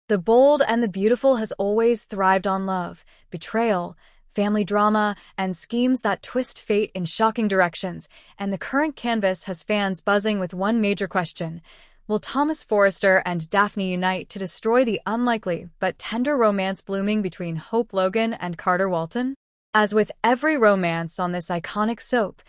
The Bold and the Beautiful has always thrived on love, betrayal, family drama, and schemes that twist fate in shocking directions, and the current canvas has fans buzzing with one major question. Will Thomas Forrester and Daphne unite to destroy the unlikely but tender romance blooming between Hope Logan and Carter Walton? As with every romance on this iconic soap,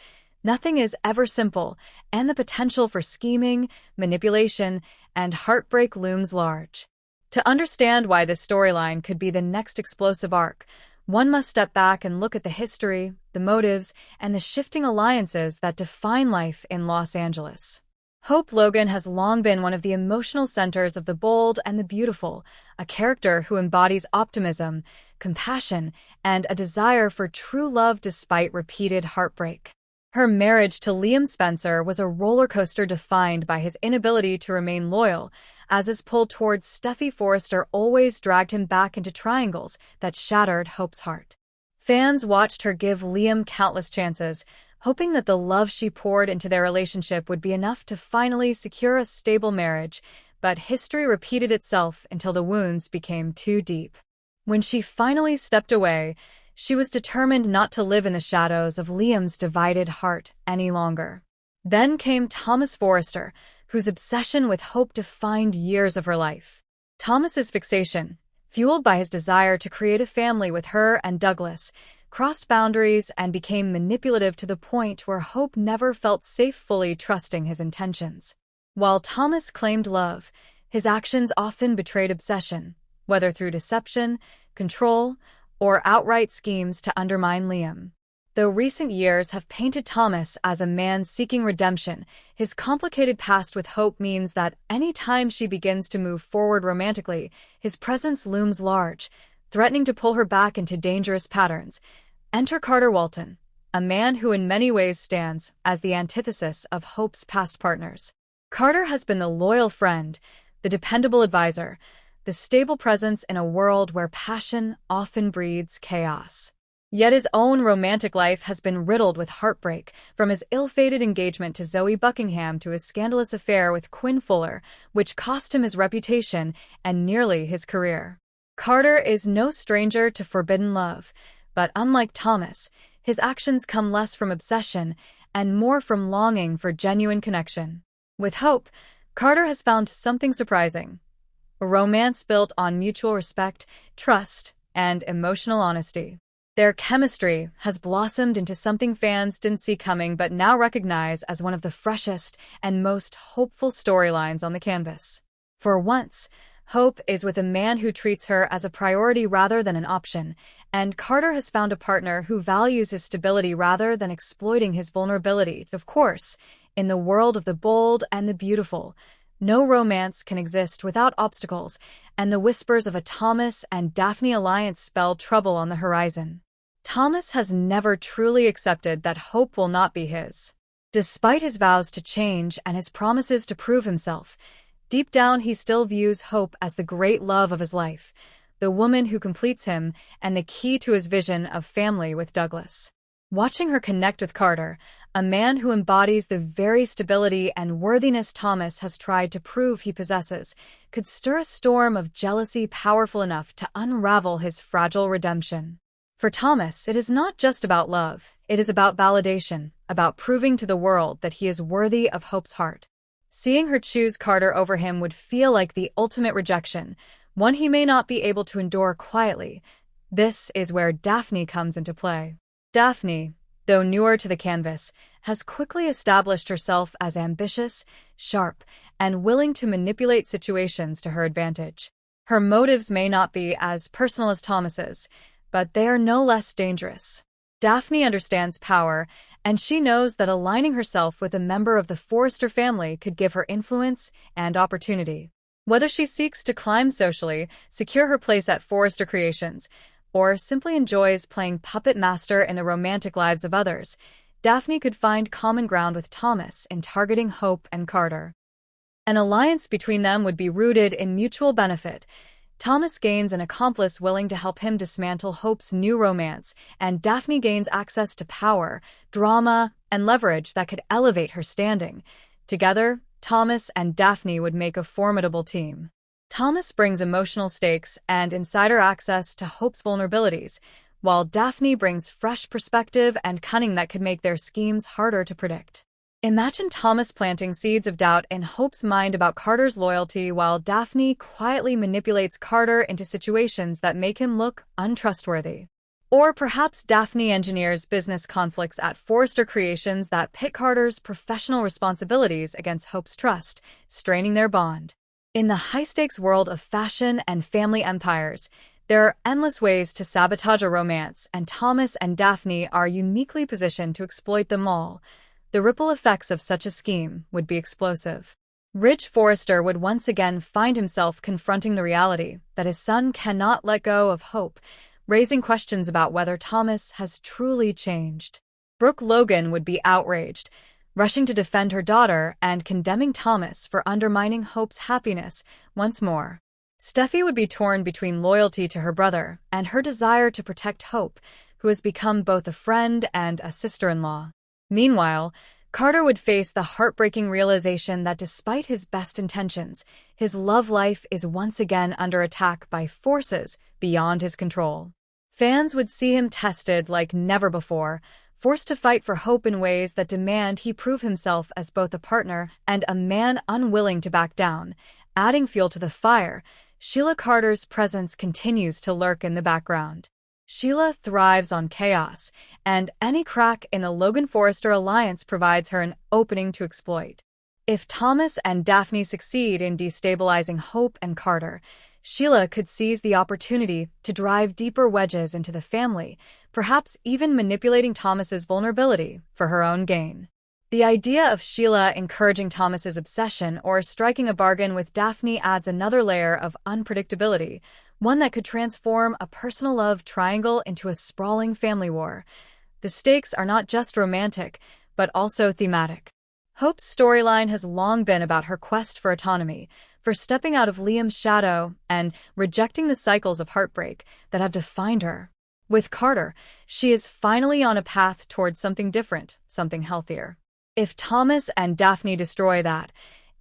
nothing is ever simple, and the potential for scheming, manipulation, and heartbreak looms large. To understand why this storyline could be the next explosive arc, one must step back and look at the history, the motives, and the shifting alliances that define life in Los Angeles. Hope Logan has long been one of the emotional centers of The Bold and the Beautiful, a character who embodies optimism, compassion, and a desire for true love despite repeated heartbreak. Her marriage to Liam Spencer was a roller coaster defined by his inability to remain loyal, as his pull towards Steffi Forrester always dragged him back into triangles that shattered Hope's heart. Fans watched her give Liam countless chances, hoping that the love she poured into their relationship would be enough to finally secure a stable marriage, but history repeated itself until the wounds became too deep. When she finally stepped away, she was determined not to live in the shadows of Liam's divided heart any longer. Then came Thomas Forrester, whose obsession with Hope defined years of her life. Thomas's fixation, fueled by his desire to create a family with her and Douglas, crossed boundaries and became manipulative to the point where Hope never felt safe fully trusting his intentions. While Thomas claimed love, his actions often betrayed obsession, whether through deception, control, or outright schemes to undermine Liam. Though recent years have painted Thomas as a man seeking redemption, his complicated past with Hope means that any time she begins to move forward romantically, his presence looms large, threatening to pull her back into dangerous patterns. Enter Carter Walton, a man who in many ways stands as the antithesis of Hope's past partners. Carter has been the loyal friend, the dependable advisor, the stable presence in a world where passion often breeds chaos. Yet his own romantic life has been riddled with heartbreak, from his ill-fated engagement to Zoe Buckingham to his scandalous affair with Quinn Fuller, which cost him his reputation and nearly his career. Carter is no stranger to forbidden love, but unlike Thomas, his actions come less from obsession and more from longing for genuine connection. With Hope, Carter has found something surprising: a romance built on mutual respect, trust, and emotional honesty. Their chemistry has blossomed into something fans didn't see coming but now recognize as one of the freshest and most hopeful storylines on the canvas. For once, Hope is with a man who treats her as a priority rather than an option, and Carter has found a partner who values his stability rather than exploiting his vulnerability. Of course, in the world of The Bold and the Beautiful, no romance can exist without obstacles, and the whispers of a Thomas and Daphne alliance spell trouble on the horizon. Thomas has never truly accepted that Hope will not be his. Despite his vows to change and his promises to prove himself, deep down he still views Hope as the great love of his life, the woman who completes him, and the key to his vision of family with Douglas. Watching her connect with Carter, a man who embodies the very stability and worthiness Thomas has tried to prove he possesses, could stir a storm of jealousy powerful enough to unravel his fragile redemption. For Thomas, it is not just about love, it is about validation, about proving to the world that he is worthy of Hope's heart. Seeing her choose Carter over him would feel like the ultimate rejection, one he may not be able to endure quietly. This is where Daphne comes into play. Daphne, though newer to the canvas, has quickly established herself as ambitious, sharp, and willing to manipulate situations to her advantage. Her motives may not be as personal as Thomas's, but they are no less dangerous. Daphne understands power, and she knows that aligning herself with a member of the Forrester family could give her influence and opportunity. Whether she seeks to climb socially, secure her place at Forrester Creations, or simply enjoys playing puppet master in the romantic lives of others, Daphne could find common ground with Thomas in targeting Hope and Carter. An alliance between them would be rooted in mutual benefit. Thomas gains an accomplice willing to help him dismantle Hope's new romance, and Daphne gains access to power, drama, and leverage that could elevate her standing. Together, Thomas and Daphne would make a formidable team. Thomas brings emotional stakes and insider access to Hope's vulnerabilities, while Daphne brings fresh perspective and cunning that could make their schemes harder to predict. Imagine Thomas planting seeds of doubt in Hope's mind about Carter's loyalty while Daphne quietly manipulates Carter into situations that make him look untrustworthy. Or perhaps Daphne engineers business conflicts at Forrester Creations that pit Carter's professional responsibilities against Hope's trust, straining their bond. In the high-stakes world of fashion and family empires, there are endless ways to sabotage a romance, and Thomas and Daphne are uniquely positioned to exploit them all. The ripple effects of such a scheme would be explosive. Rich Forrester would once again find himself confronting the reality that his son cannot let go of Hope, raising questions about whether Thomas has truly changed. Brooke Logan would be outraged, rushing to defend her daughter and condemning Thomas for undermining Hope's happiness once more. Steffi would be torn between loyalty to her brother and her desire to protect Hope, who has become both a friend and a sister-in-law. Meanwhile, Carter would face the heartbreaking realization that despite his best intentions, his love life is once again under attack by forces beyond his control. Fans would see him tested like never before, forced to fight for Hope in ways that demand he prove himself as both a partner and a man unwilling to back down. Adding fuel to the fire, Sheila Carter's presence continues to lurk in the background. Sheila thrives on chaos, and any crack in the Logan-Forrester alliance provides her an opening to exploit. If Thomas and Daphne succeed in destabilizing Hope and Carter, Sheila could seize the opportunity to drive deeper wedges into the family, perhaps even manipulating Thomas's vulnerability for her own gain. The idea of Sheila encouraging Thomas's obsession or striking a bargain with Daphne adds another layer of unpredictability, one that could transform a personal love triangle into a sprawling family war. The stakes are not just romantic, but also thematic. Hope's storyline has long been about her quest for autonomy, for stepping out of Liam's shadow and rejecting the cycles of heartbreak that have defined her. With Carter, she is finally on a path towards something different, something healthier. If Thomas and Daphne destroy that,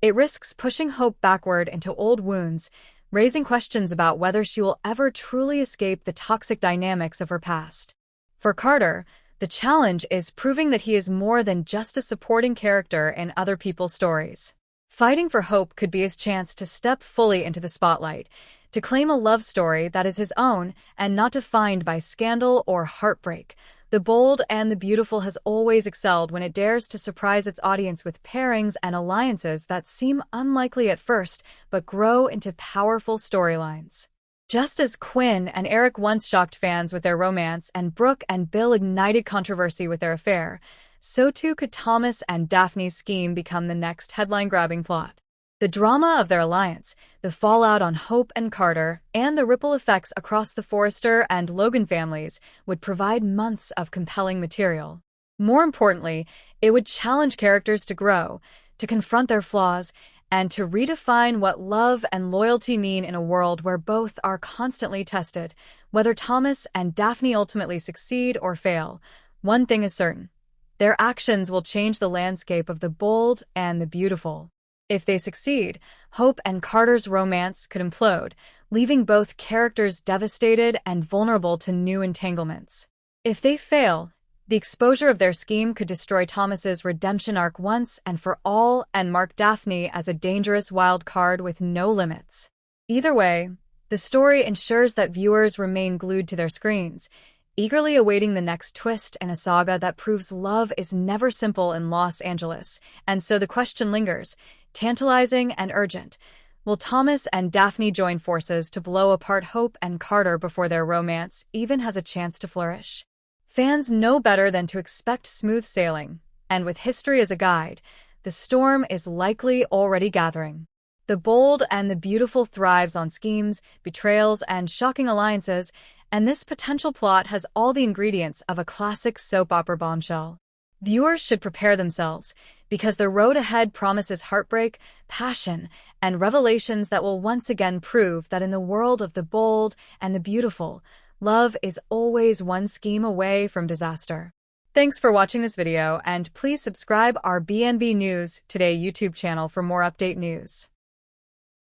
it risks pushing Hope backward into old wounds, raising questions about whether she will ever truly escape the toxic dynamics of her past. For Carter, the challenge is proving that he is more than just a supporting character in other people's stories. Fighting for Hope could be his chance to step fully into the spotlight, to claim a love story that is his own and not defined by scandal or heartbreak. The Bold and the Beautiful has always excelled when it dares to surprise its audience with pairings and alliances that seem unlikely at first but grow into powerful storylines. Just as Quinn and Eric once shocked fans with their romance and Brooke and Bill ignited controversy with their affair, so too could Thomas and Daphne's scheme become the next headline-grabbing plot. The drama of their alliance, the fallout on Hope and Carter, and the ripple effects across the Forrester and Logan families would provide months of compelling material. More importantly, it would challenge characters to grow, to confront their flaws, and to redefine what love and loyalty mean in a world where both are constantly tested. Whether Thomas and Daphne ultimately succeed or fail, one thing is certain: their actions will change the landscape of the Bold and the Beautiful. If they succeed, Hope and Carter's romance could implode, leaving both characters devastated and vulnerable to new entanglements. If they fail, the exposure of their scheme could destroy Thomas's redemption arc once and for all and mark Daphne as a dangerous wild card with no limits. Either way, the story ensures that viewers remain glued to their screens, eagerly awaiting the next twist in a saga that proves love is never simple in Los Angeles. And so the question lingers, tantalizing and urgent: will Thomas and Daphne join forces to blow apart Hope and Carter before their romance even has a chance to flourish? Fans know better than to expect smooth sailing, and with history as a guide, the storm is likely already gathering. The Bold and the Beautiful thrives on schemes, betrayals, and shocking alliances, and this potential plot has all the ingredients of a classic soap opera bombshell. Viewers should prepare themselves, because the road ahead promises heartbreak, passion, and revelations that will once again prove that in the world of the Bold and the Beautiful, love is always one scheme away from disaster. Thanks for watching this video, and please subscribe our BNB News Today YouTube channel for more update news.